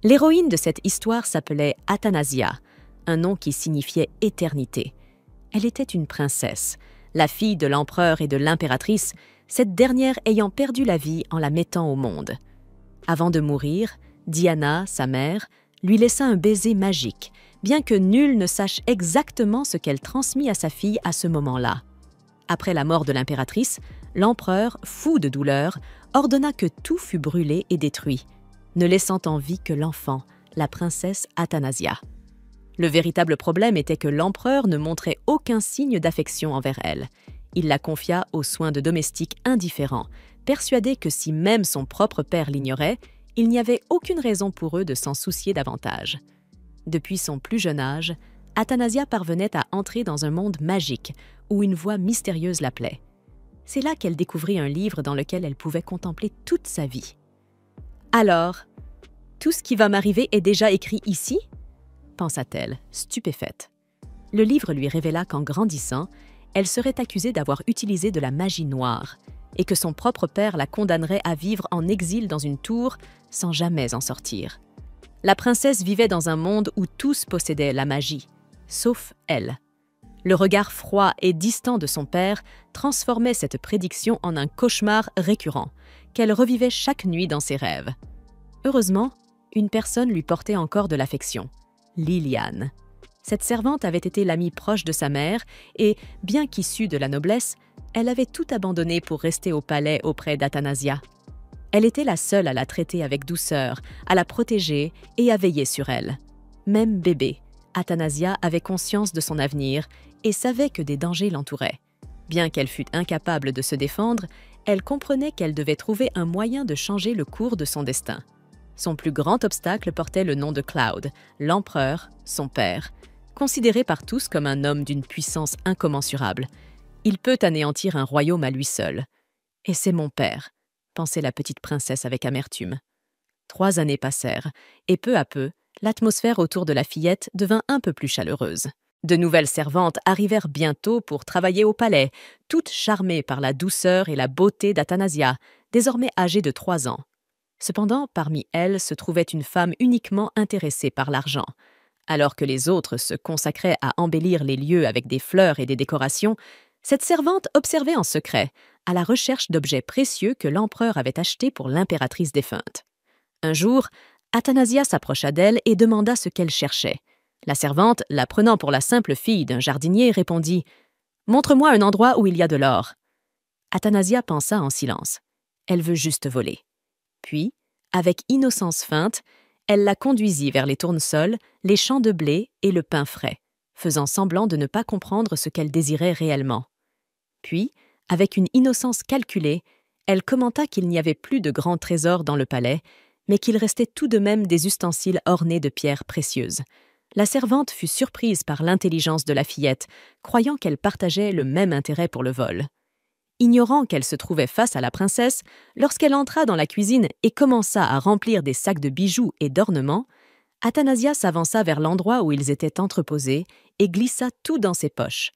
L'héroïne de cette histoire s'appelait Athanasia, un nom qui signifiait éternité. Elle était une princesse, la fille de l'empereur et de l'impératrice, cette dernière ayant perdu la vie en la mettant au monde. Avant de mourir, Diana, sa mère, lui laissa un baiser magique, bien que nul ne sache exactement ce qu'elle transmit à sa fille à ce moment-là. Après la mort de l'impératrice, l'empereur, fou de douleur, ordonna que tout fût brûlé et détruit, ne laissant en vie que l'enfant, la princesse Athanasia. Le véritable problème était que l'empereur ne montrait aucun signe d'affection envers elle. Il la confia aux soins de domestiques indifférents, persuadé que si même son propre père l'ignorait, il n'y avait aucune raison pour eux de s'en soucier davantage. Depuis son plus jeune âge, Athanasia parvenait à entrer dans un monde magique où une voix mystérieuse l'appelait. C'est là qu'elle découvrit un livre dans lequel elle pouvait contempler toute sa vie. « Alors, tout ce qui va m'arriver est déjà écrit ici ?» pensa-t-elle, stupéfaite. Le livre lui révéla qu'en grandissant, elle serait accusée d'avoir utilisé de la magie noire et que son propre père la condamnerait à vivre en exil dans une tour sans jamais en sortir. La princesse vivait dans un monde où tous possédaient la magie, sauf elle. Le regard froid et distant de son père transformait cette prédiction en un cauchemar récurrent, qu'elle revivait chaque nuit dans ses rêves. Heureusement, une personne lui portait encore de l'affection, Liliane. Cette servante avait été l'amie proche de sa mère et, bien qu'issue de la noblesse, elle avait tout abandonné pour rester au palais auprès d'Athanasia. Elle était la seule à la traiter avec douceur, à la protéger et à veiller sur elle. Même bébé, Athanasia avait conscience de son avenir et savait que des dangers l'entouraient. Bien qu'elle fût incapable de se défendre, elle comprenait qu'elle devait trouver un moyen de changer le cours de son destin. Son plus grand obstacle portait le nom de Cloud, l'empereur, son père, considéré par tous comme un homme d'une puissance incommensurable. Il peut anéantir un royaume à lui seul. Et c'est mon père, pensait la petite princesse avec amertume. 3 années passèrent, et peu à peu, l'atmosphère autour de la fillette devint un peu plus chaleureuse. De nouvelles servantes arrivèrent bientôt pour travailler au palais, toutes charmées par la douceur et la beauté d'Athanasia, désormais âgée de 3 ans. Cependant, parmi elles se trouvait une femme uniquement intéressée par l'argent. Alors que les autres se consacraient à embellir les lieux avec des fleurs et des décorations, cette servante observait en secret, à la recherche d'objets précieux que l'empereur avait achetés pour l'impératrice défunte. Un jour, Athanasia s'approcha d'elle et demanda ce qu'elle cherchait. La servante, la prenant pour la simple fille d'un jardinier, répondit « Montre-moi un endroit où il y a de l'or. » Athanasia pensa en silence. Elle veut juste voler. Puis, avec innocence feinte, elle la conduisit vers les tournesols, les champs de blé et le pain frais, faisant semblant de ne pas comprendre ce qu'elle désirait réellement. Puis, avec une innocence calculée, elle commenta qu'il n'y avait plus de grands trésors dans le palais, mais qu'il restait tout de même des ustensiles ornés de pierres précieuses. La servante fut surprise par l'intelligence de la fillette, croyant qu'elle partageait le même intérêt pour le vol. Ignorant qu'elle se trouvait face à la princesse, lorsqu'elle entra dans la cuisine et commença à remplir des sacs de bijoux et d'ornements, Athanasia s'avança vers l'endroit où ils étaient entreposés et glissa tout dans ses poches.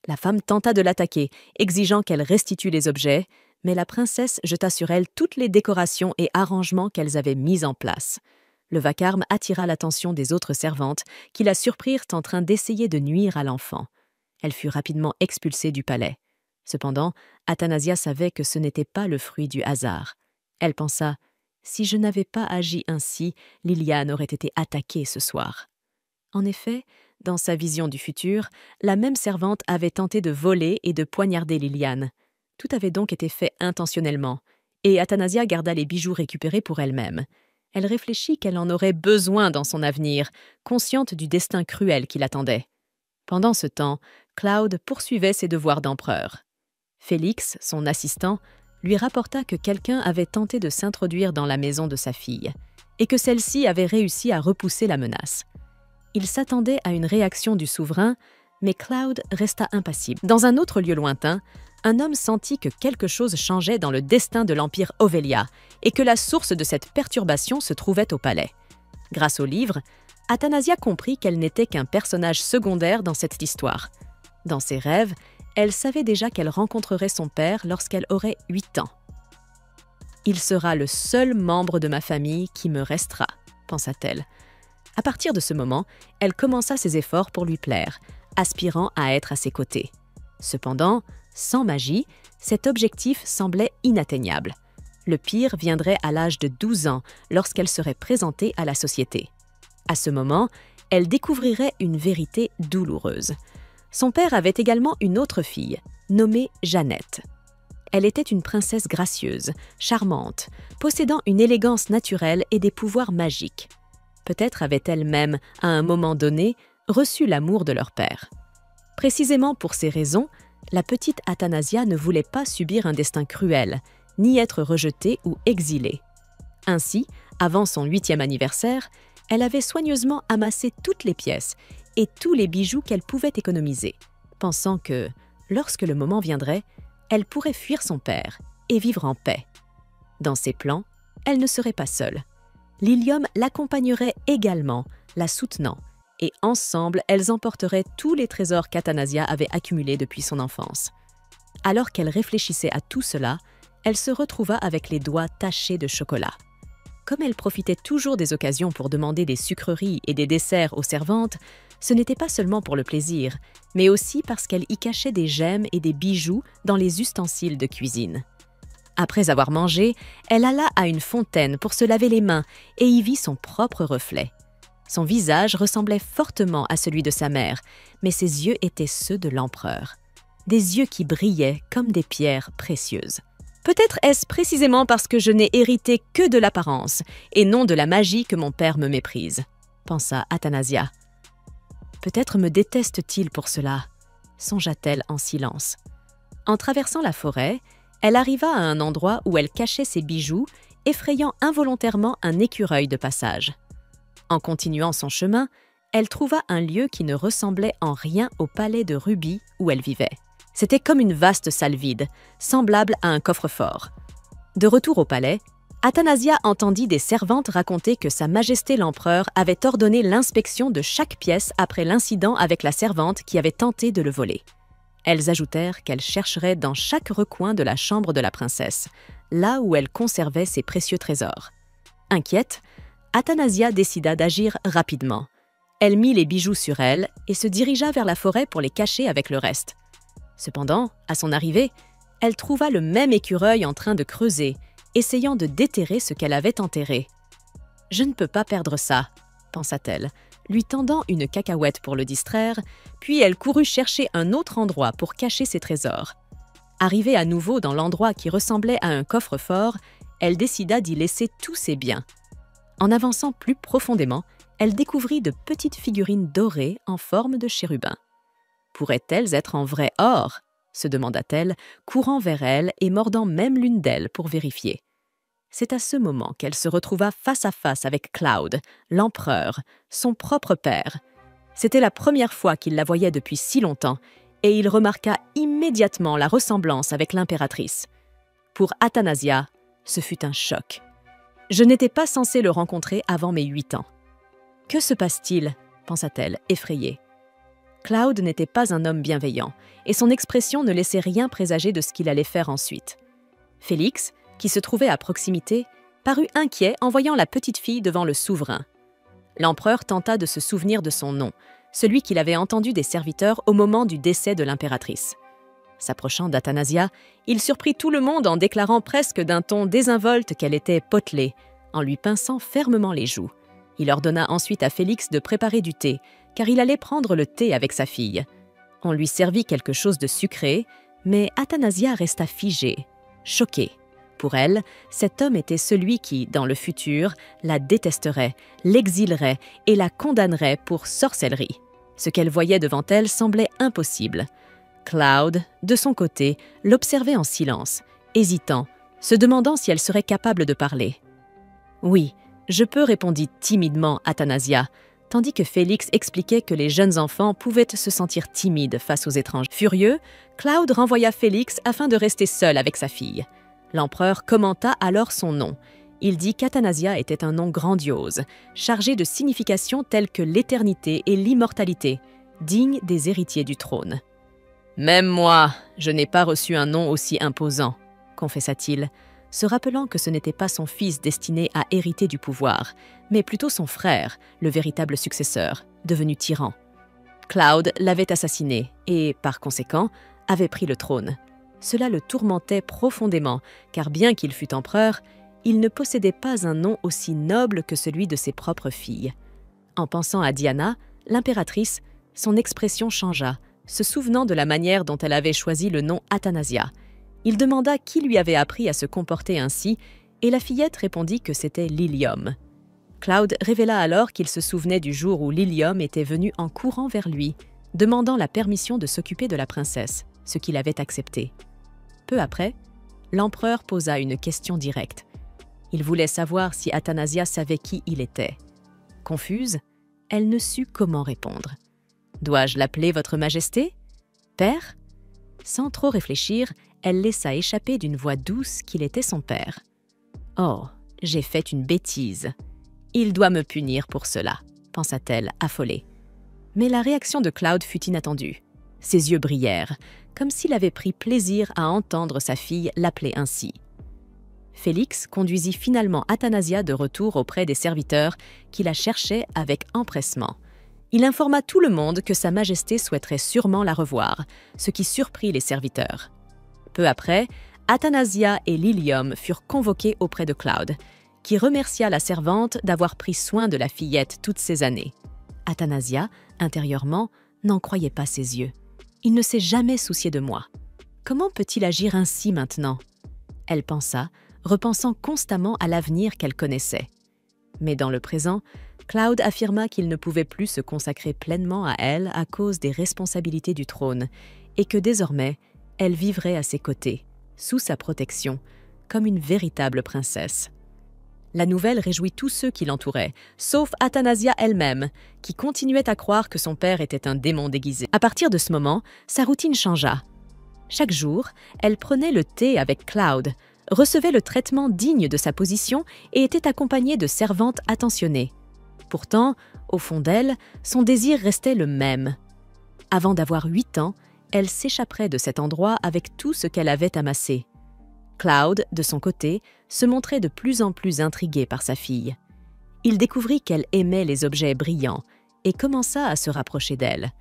La femme tenta de l'attaquer, exigeant qu'elle restitue les objets, mais la princesse jeta sur elle toutes les décorations et arrangements qu'elles avaient mis en place. Le vacarme attira l'attention des autres servantes qui la surprirent en train d'essayer de nuire à l'enfant. Elle fut rapidement expulsée du palais. Cependant, Athanasia savait que ce n'était pas le fruit du hasard. Elle pensa « Si je n'avais pas agi ainsi, Liliane aurait été attaquée ce soir. » En effet, dans sa vision du futur, la même servante avait tenté de voler et de poignarder Liliane. Tout avait donc été fait intentionnellement, et Athanasia garda les bijoux récupérés pour elle-même. Elle réfléchit qu'elle en aurait besoin dans son avenir, consciente du destin cruel qui l'attendait. Pendant ce temps, Cloud poursuivait ses devoirs d'empereur. Félix, son assistant, lui rapporta que quelqu'un avait tenté de s'introduire dans la maison de sa fille et que celle-ci avait réussi à repousser la menace. Il s'attendait à une réaction du souverain, mais Cloud resta impassible. Dans un autre lieu lointain, un homme sentit que quelque chose changeait dans le destin de l'Empire Ovelia et que la source de cette perturbation se trouvait au palais. Grâce au livre, Athanasia comprit qu'elle n'était qu'un personnage secondaire dans cette histoire. Dans ses rêves, elle savait déjà qu'elle rencontrerait son père lorsqu'elle aurait 8 ans. « Il sera le seul membre de ma famille qui me restera », pensa-t-elle. À partir de ce moment, elle commença ses efforts pour lui plaire, aspirant à être à ses côtés. Cependant, sans magie, cet objectif semblait inatteignable. Le pire viendrait à l'âge de 12 ans, lorsqu'elle serait présentée à la société. À ce moment, elle découvrirait une vérité douloureuse. Son père avait également une autre fille, nommée Jeannette. Elle était une princesse gracieuse, charmante, possédant une élégance naturelle et des pouvoirs magiques. Peut-être avait-elle même, à un moment donné, reçu l'amour de leur père. Précisément pour ces raisons, la petite Athanasia ne voulait pas subir un destin cruel, ni être rejetée ou exilée. Ainsi, avant son 8e anniversaire, elle avait soigneusement amassé toutes les pièces et tous les bijoux qu'elle pouvait économiser, pensant que, lorsque le moment viendrait, elle pourrait fuir son père et vivre en paix. Dans ses plans, elle ne serait pas seule. Lilium l'accompagnerait également, la soutenant, et ensemble, elles emporteraient tous les trésors qu'Athanasia avait accumulés depuis son enfance. Alors qu'elle réfléchissait à tout cela, elle se retrouva avec les doigts tachés de chocolat. Comme elle profitait toujours des occasions pour demander des sucreries et des desserts aux servantes, ce n'était pas seulement pour le plaisir, mais aussi parce qu'elle y cachait des gemmes et des bijoux dans les ustensiles de cuisine. Après avoir mangé, elle alla à une fontaine pour se laver les mains et y vit son propre reflet. Son visage ressemblait fortement à celui de sa mère, mais ses yeux étaient ceux de l'empereur. Des yeux qui brillaient comme des pierres précieuses. Peut-être est-ce précisément parce que je n'ai hérité que de l'apparence et non de la magie que mon père me méprise, pensa Athanasia. Peut-être me déteste-t-il pour cela, songea-t-elle en silence. En traversant la forêt, elle arriva à un endroit où elle cachait ses bijoux, effrayant involontairement un écureuil de passage. En continuant son chemin, elle trouva un lieu qui ne ressemblait en rien au palais de Ruby où elle vivait. C'était comme une vaste salle vide, semblable à un coffre-fort. De retour au palais, Athanasia entendit des servantes raconter que Sa Majesté l'Empereur avait ordonné l'inspection de chaque pièce après l'incident avec la servante qui avait tenté de le voler. Elles ajoutèrent qu'elles chercheraient dans chaque recoin de la chambre de la princesse, là où elle conservait ses précieux trésors. Inquiète, Athanasia décida d'agir rapidement. Elle mit les bijoux sur elle et se dirigea vers la forêt pour les cacher avec le reste. Cependant, à son arrivée, elle trouva le même écureuil en train de creuser, essayant de déterrer ce qu'elle avait enterré. « Je ne peux pas perdre ça », pensa-t-elle, lui tendant une cacahuète pour le distraire, puis elle courut chercher un autre endroit pour cacher ses trésors. Arrivée à nouveau dans l'endroit qui ressemblait à un coffre-fort, elle décida d'y laisser tous ses biens. En avançant plus profondément, elle découvrit de petites figurines dorées en forme de chérubins. Pourraient-elles être en vrai or ? Se demanda-t-elle, courant vers elle et mordant même l'une d'elles pour vérifier. C'est à ce moment qu'elle se retrouva face à face avec Cloud, l'empereur, son propre père. C'était la première fois qu'il la voyait depuis si longtemps, et il remarqua immédiatement la ressemblance avec l'impératrice. Pour Athanasia, ce fut un choc. Je n'étais pas censée le rencontrer avant mes 8 ans. Que se passe-t-il ? Pensa-t-elle, effrayée. Cloud n'était pas un homme bienveillant, et son expression ne laissait rien présager de ce qu'il allait faire ensuite. Félix, qui se trouvait à proximité, parut inquiet en voyant la petite fille devant le souverain. L'empereur tenta de se souvenir de son nom, celui qu'il avait entendu des serviteurs au moment du décès de l'impératrice. S'approchant d'Athanasia, il surprit tout le monde en déclarant presque d'un ton désinvolte qu'elle était potelée, en lui pinçant fermement les joues. Il ordonna ensuite à Félix de préparer du thé, car il allait prendre le thé avec sa fille. On lui servit quelque chose de sucré, mais Athanasia resta figée, choquée. Pour elle, cet homme était celui qui, dans le futur, la détesterait, l'exilerait et la condamnerait pour sorcellerie. Ce qu'elle voyait devant elle semblait impossible. Cloud, de son côté, l'observait en silence, hésitant, se demandant si elle serait capable de parler. « Oui, je peux », répondit timidement Athanasia, tandis que Félix expliquait que les jeunes enfants pouvaient se sentir timides face aux étrangers. Furieux, Cloud renvoya Félix afin de rester seul avec sa fille. L'empereur commenta alors son nom. Il dit qu'Athanasia était un nom grandiose, chargé de significations telles que l'éternité et l'immortalité, digne des héritiers du trône. « Même moi, je n'ai pas reçu un nom aussi imposant », confessa-t-il. se rappelant que ce n'était pas son fils destiné à hériter du pouvoir, mais plutôt son frère, le véritable successeur, devenu tyran. Cloud l'avait assassiné et, par conséquent, avait pris le trône. Cela le tourmentait profondément, car bien qu'il fût empereur, il ne possédait pas un nom aussi noble que celui de ses propres filles. En pensant à Diana, l'impératrice, son expression changea, se souvenant de la manière dont elle avait choisi le nom Athanasia. Il demanda qui lui avait appris à se comporter ainsi, et la fillette répondit que c'était Lilium. Cloud révéla alors qu'il se souvenait du jour où Lilium était venu en courant vers lui, demandant la permission de s'occuper de la princesse, ce qu'il avait accepté. Peu après, l'empereur posa une question directe. Il voulait savoir si Athanasia savait qui il était. Confuse, elle ne sut comment répondre. « Dois-je l'appeler votre majesté ? Père ?» Sans trop réfléchir, elle laissa échapper d'une voix douce qu'il était son père. « Oh, j'ai fait une bêtise. Il doit me punir pour cela, » pensa-t-elle, affolée. Mais la réaction de Cloud fut inattendue. Ses yeux brillèrent, comme s'il avait pris plaisir à entendre sa fille l'appeler ainsi. Félix conduisit finalement Athanasia de retour auprès des serviteurs qui la cherchaient avec empressement. Il informa tout le monde que Sa Majesté souhaiterait sûrement la revoir, ce qui surprit les serviteurs. Peu après, Athanasia et Lilium furent convoqués auprès de Cloud, qui remercia la servante d'avoir pris soin de la fillette toutes ces années. Athanasia, intérieurement, n'en croyait pas ses yeux. « Il ne s'est jamais soucié de moi. Comment peut-il agir ainsi maintenant ?» Elle pensa, repensant constamment à l'avenir qu'elle connaissait. Mais dans le présent, Cloud affirma qu'il ne pouvait plus se consacrer pleinement à elle à cause des responsabilités du trône et que désormais, elle vivrait à ses côtés, sous sa protection, comme une véritable princesse. La nouvelle réjouit tous ceux qui l'entouraient, sauf Athanasia elle-même, qui continuait à croire que son père était un démon déguisé. À partir de ce moment, sa routine changea. Chaque jour, elle prenait le thé avec Cloud, recevait le traitement digne de sa position et était accompagnée de servantes attentionnées. Pourtant, au fond d'elle, son désir restait le même. Avant d'avoir 8 ans, elle s'échapperait de cet endroit avec tout ce qu'elle avait amassé. Cloud, de son côté, se montrait de plus en plus intrigué par sa fille. Il découvrit qu'elle aimait les objets brillants et commença à se rapprocher d'elle.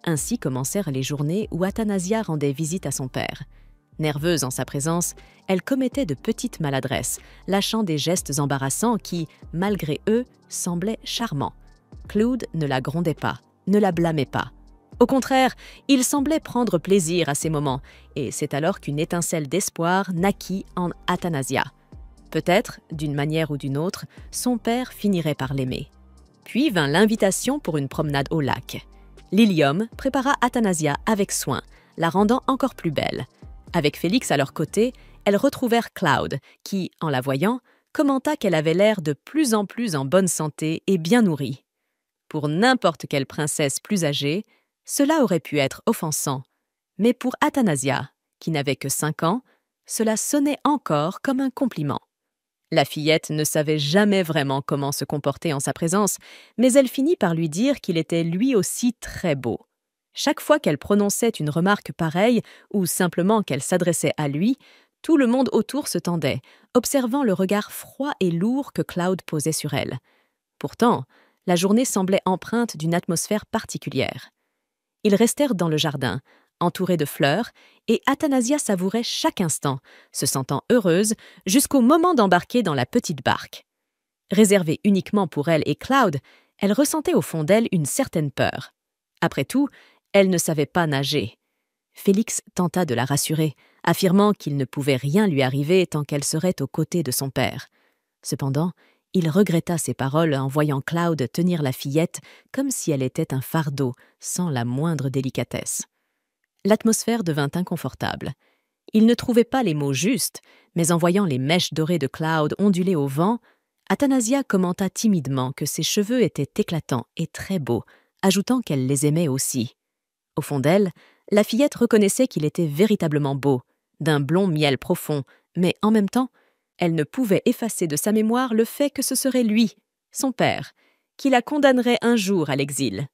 Ainsi commencèrent les journées où Athanasia rendait visite à son père. Nerveuse en sa présence, elle commettait de petites maladresses, lâchant des gestes embarrassants qui, malgré eux, semblaient charmants. Cloud ne la grondait pas, ne la blâmait pas. Au contraire, il semblait prendre plaisir à ces moments, et c'est alors qu'une étincelle d'espoir naquit en Athanasia. Peut-être, d'une manière ou d'une autre, son père finirait par l'aimer. Puis vint l'invitation pour une promenade au lac. Lilium prépara Athanasia avec soin, la rendant encore plus belle. Avec Félix à leur côté, elles retrouvèrent Cloud, qui, en la voyant, commenta qu'elle avait l'air de plus en plus en bonne santé et bien nourrie. Pour n'importe quelle princesse plus âgée, cela aurait pu être offensant, mais pour Athanasia, qui n'avait que 5 ans, cela sonnait encore comme un compliment. La fillette ne savait jamais vraiment comment se comporter en sa présence, mais elle finit par lui dire qu'il était lui aussi très beau. Chaque fois qu'elle prononçait une remarque pareille, ou simplement qu'elle s'adressait à lui, tout le monde autour se tendait, observant le regard froid et lourd que Cloud posait sur elle. Pourtant, la journée semblait empreinte d'une atmosphère particulière. Ils restèrent dans le jardin, entourés de fleurs, et Athanasia savourait chaque instant, se sentant heureuse jusqu'au moment d'embarquer dans la petite barque. Réservée uniquement pour elle et Cloud, elle ressentait au fond d'elle une certaine peur. Après tout, elle ne savait pas nager. Félix tenta de la rassurer, affirmant qu'il ne pouvait rien lui arriver tant qu'elle serait aux côtés de son père. Cependant, il regretta ses paroles en voyant Cloud tenir la fillette comme si elle était un fardeau, sans la moindre délicatesse. L'atmosphère devint inconfortable. Il ne trouvait pas les mots justes, mais en voyant les mèches dorées de Cloud onduler au vent, Athanasia commenta timidement que ses cheveux étaient éclatants et très beaux, ajoutant qu'elle les aimait aussi. Au fond d'elle, la fillette reconnaissait qu'il était véritablement beau, d'un blond miel profond, mais en même temps, elle ne pouvait effacer de sa mémoire le fait que ce serait lui, son père, qui la condamnerait un jour à l'exil.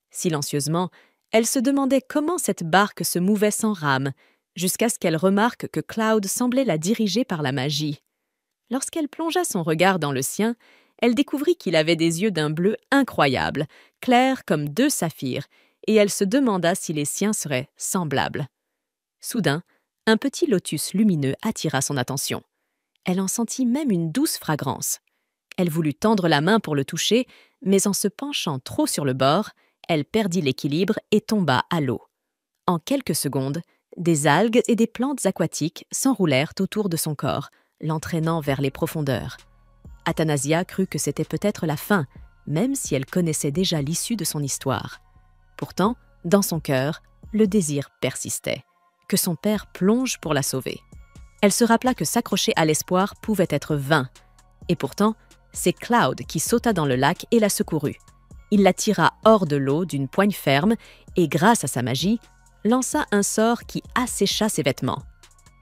Silencieusement, elle se demandait comment cette barque se mouvait sans rame, jusqu'à ce qu'elle remarque que Cloud semblait la diriger par la magie. Lorsqu'elle plongea son regard dans le sien, elle découvrit qu'il avait des yeux d'un bleu incroyable, clairs comme 2 saphirs, et elle se demanda si les siens seraient semblables. Soudain, un petit lotus lumineux attira son attention. Elle en sentit même une douce fragrance. Elle voulut tendre la main pour le toucher, mais en se penchant trop sur le bord, elle perdit l'équilibre et tomba à l'eau. En quelques secondes, des algues et des plantes aquatiques s'enroulèrent autour de son corps, l'entraînant vers les profondeurs. Athanasia crut que c'était peut-être la fin, même si elle connaissait déjà l'issue de son histoire. Pourtant, dans son cœur, le désir persistait, que son père plonge pour la sauver. Elle se rappela que s'accrocher à l'espoir pouvait être vain. Et pourtant, c'est Cloud qui sauta dans le lac et la secourut. Il la tira hors de l'eau d'une poigne ferme et, grâce à sa magie, lança un sort qui assécha ses vêtements.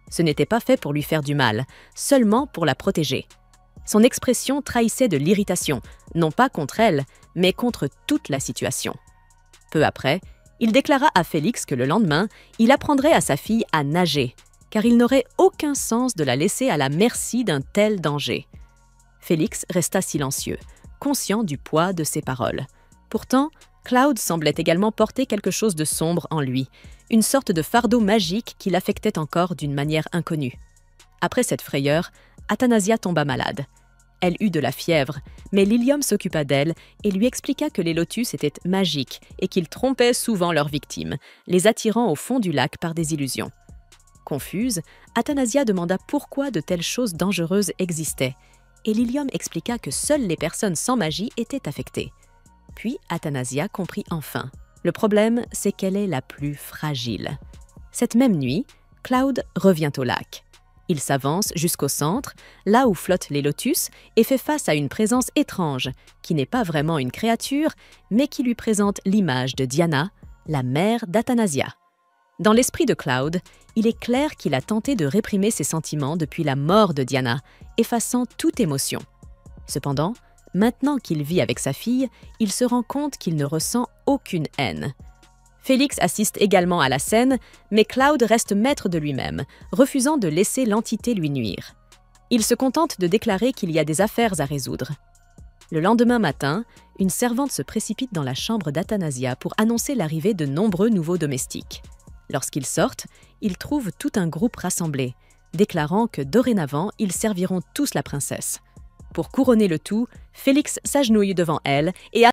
Ce n'était pas fait pour lui faire du mal, seulement pour la protéger. Son expression trahissait de l'irritation, non pas contre elle, mais contre toute la situation. Peu après, il déclara à Félix que le lendemain, il apprendrait à sa fille à nager, car il n'aurait aucun sens de la laisser à la merci d'un tel danger. Félix resta silencieux, conscient du poids de ses paroles. Pourtant, Cloud semblait également porter quelque chose de sombre en lui, une sorte de fardeau magique qui l'affectait encore d'une manière inconnue. Après cette frayeur, Athanasia tomba malade. Elle eut de la fièvre, mais Lilium s'occupa d'elle et lui expliqua que les lotus étaient magiques et qu'ils trompaient souvent leurs victimes, les attirant au fond du lac par des illusions. Confuse, Athanasia demanda pourquoi de telles choses dangereuses existaient, et Lilium expliqua que seules les personnes sans magie étaient affectées. Puis Athanasia comprit enfin. Le problème, c'est qu'elle est la plus fragile. Cette même nuit, Cloud revient au lac. Il s'avance jusqu'au centre, là où flottent les lotus, et fait face à une présence étrange, qui n'est pas vraiment une créature, mais qui lui présente l'image de Diana, la mère d'Athanasia. Dans l'esprit de Cloud, il est clair qu'il a tenté de réprimer ses sentiments depuis la mort de Diana, effaçant toute émotion. Cependant, maintenant qu'il vit avec sa fille, il se rend compte qu'il ne ressent aucune haine. Félix assiste également à la scène, mais Cloud reste maître de lui-même, refusant de laisser l'entité lui nuire. Il se contente de déclarer qu'il y a des affaires à résoudre. Le lendemain matin, une servante se précipite dans la chambre d'Athanasia pour annoncer l'arrivée de nombreux nouveaux domestiques. Lorsqu'ils sortent, ils trouvent tout un groupe rassemblé, déclarant que dorénavant, ils serviront tous la princesse. Pour couronner le tout, Félix s'agenouille devant elle et